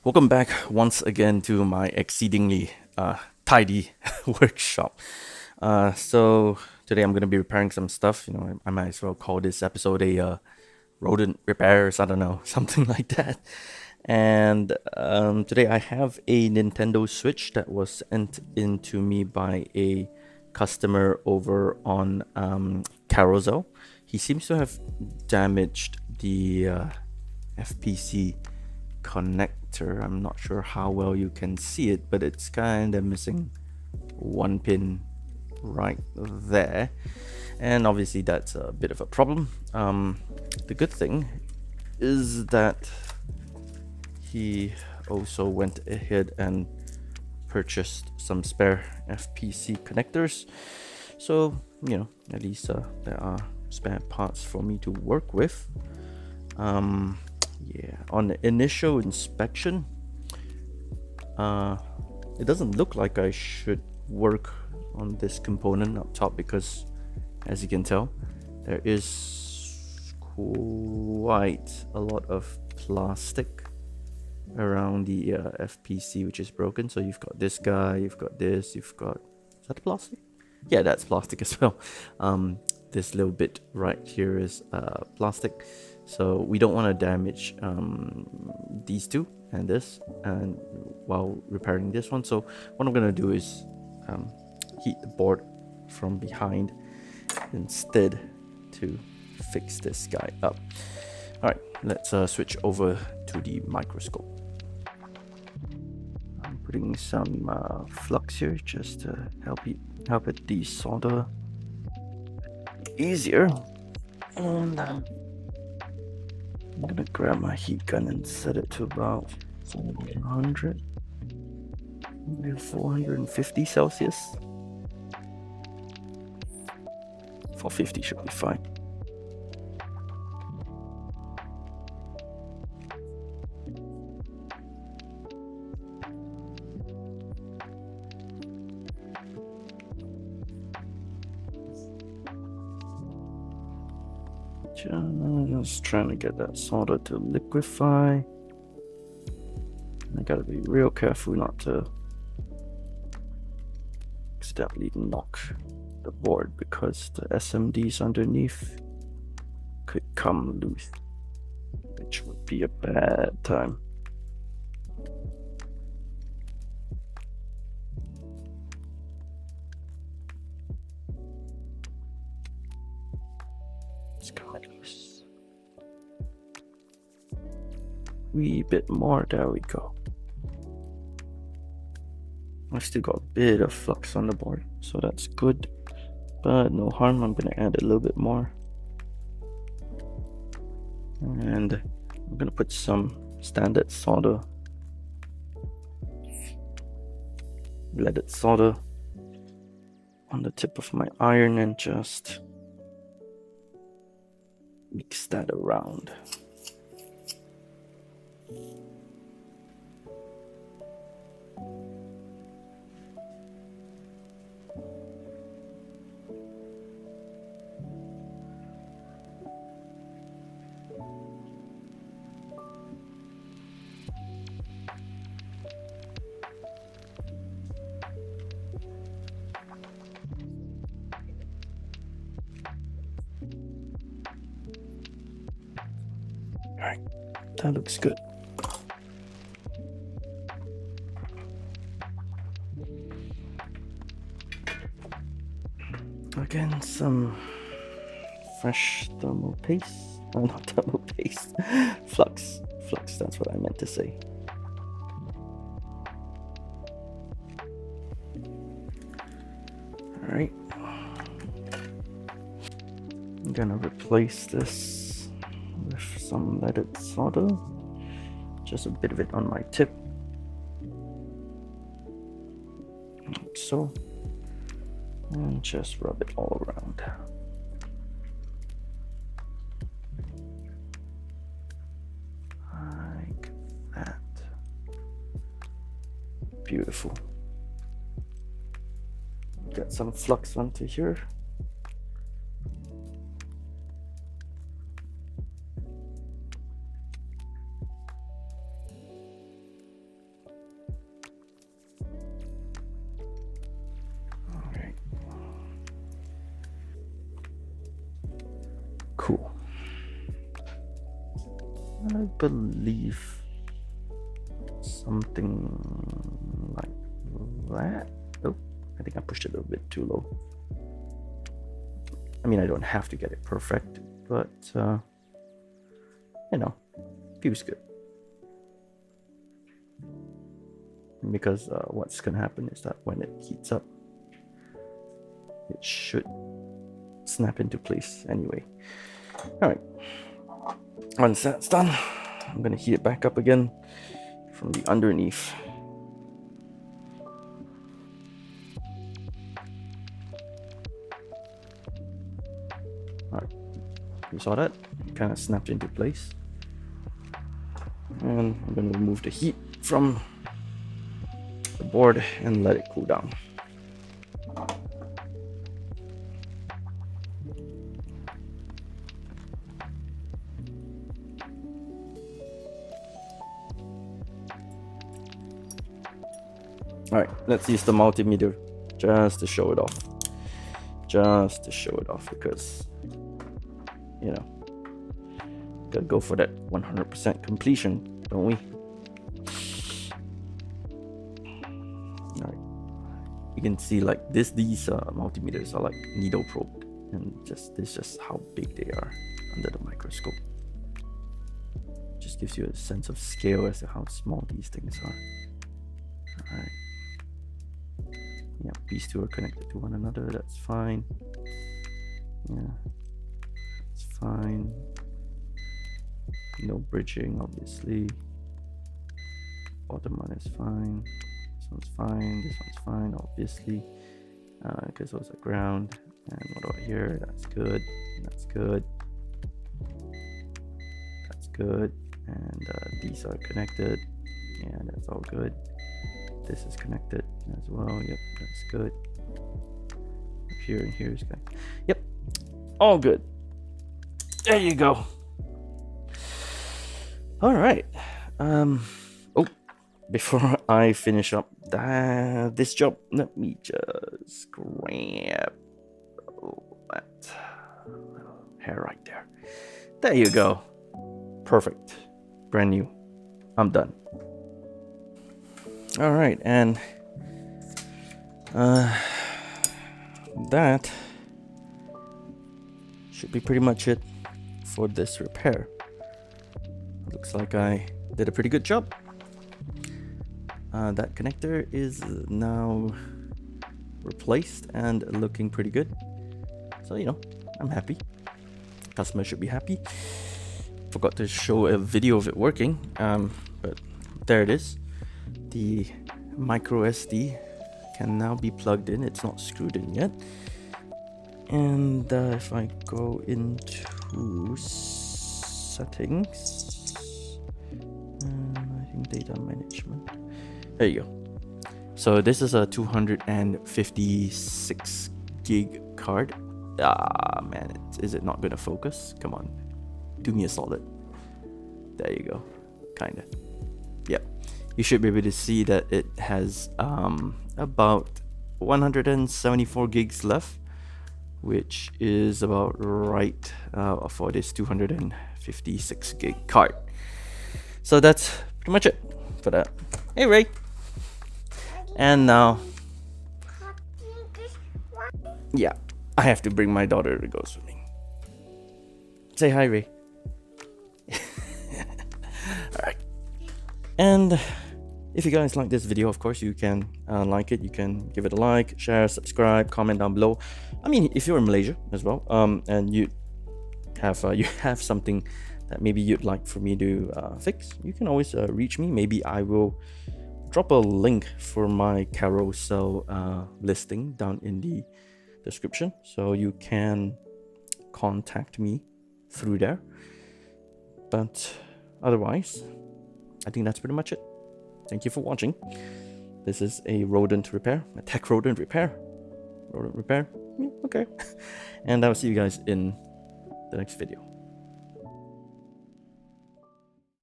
Welcome back once again to my exceedingly tidy workshop. So today I'm going to be repairing some stuff. I might as well call this episode a Rodent Repairs. I don't know, something like that. And today I have a Nintendo Switch that was sent in to me by a customer over on Carousell. He seems to have damaged the FPC connector. I'm not sure how well you can see it, but it's kind of missing one pin right there, and obviously that's a bit of a problem. The good thing is that he also went ahead and purchased some spare FPC connectors, so at least there are spare parts for me to work with. Yeah, on the initial inspection, it doesn't look like I should work on this component up top because, as you can tell, there is quite a lot of plastic around the FPC, which is broken. So you've got this guy, you've got this, is that plastic? Yeah, that's plastic as well. This little bit right here is plastic, so we don't want to damage these two and this, and while repairing this one. So what I'm gonna do is heat the board from behind instead to fix this guy up. All right, let's switch over to the microscope. I'm putting some flux here just to help it desolder easier, and I'm gonna grab my heat gun and set it to about 400, maybe 450 Celsius. 450 should be fine. Just trying to get that solder to liquefy. I gotta be real careful not to accidentally knock the board because the SMDs underneath could come loose, which would be a bad time. It's coming loose. Wee bit more, there we go. I've still got a bit of flux on the board, so that's good, but no harm. I'm gonna add a little bit more, and I'm gonna put some standard solder, leaded solder, on the tip of my iron and just mix that around. Alright, that looks good. Again, some fresh thermal paste. Oh, not thermal paste. Flux, that's what I meant to say. Alright. I'm gonna replace this with some leaded solder, just a bit of it on my tip, like so, and just rub it all around. Like that. Beautiful. Get some flux onto here. Cool. I believe something like that. Oh, I think I pushed it a bit too low. I mean, I don't have to get it perfect, but you know, feels good. Because what's gonna happen is that when it heats up, it should snap into place anyway. All right, once that's done, I'm gonna heat it back up again from the underneath. All right, you saw that? It kind of snapped into place. And I'm gonna remove the heat from the board and let it cool down. All right, let's use the multimeter just to show it off. Just to show it off, because, you know, gotta go for that 100% completion, don't we? All right, you can see like these multimeters are like needle probed, and this is just how big they are under the microscope. Just gives you a sense of scale as to how small these things are. All right. Yeah, these two are connected to one another. That's fine. Yeah, that's fine. No bridging, obviously. Bottom one is fine. This one's fine. This one's fine, obviously. Because those are ground. And what about here? That's good. That's good. That's good. And these are connected. Yeah, that's all good. This is connected as well. Yep, that's good. Up here and here is good. Yep, all good. There you go. All right. Oh, before I finish up this job, let me just grab that hair right there. There you go. Perfect. Brand new. I'm done. All right, and that should be pretty much it for this repair. Looks like I did a pretty good job. That connector is now replaced and looking pretty good. So, you know, I'm happy. Customer should be happy. Forgot to show a video of it working, but there it is. The micro SD can now be plugged in. It's not screwed in yet. And if I go into settings, I think data management. There you go. So this is a 256 gig card. Ah man, is it not gonna focus? Come on, do me a solid. There you go. Kinda. Yep. You should be able to see that it has about 174 gigs left, which is about right for this 256 gig card. So that's pretty much it for that. Hey Ray. And now, yeah, I have to bring my daughter to go swimming. Say hi, Ray. Alright. And if you guys like this video, of course, you can like it. You can give it a like, share, subscribe, comment down below. I mean, if you're in Malaysia as well, and you have something that maybe you'd like for me to fix, you can always reach me. Maybe I will drop a link for my Carousell listing down in the description, so you can contact me through there. But otherwise, I think that's pretty much it. Thank you for watching. This is a rodent repair, a tech rodent repair. Rodent repair, yeah, okay. And I'll see you guys in the next video.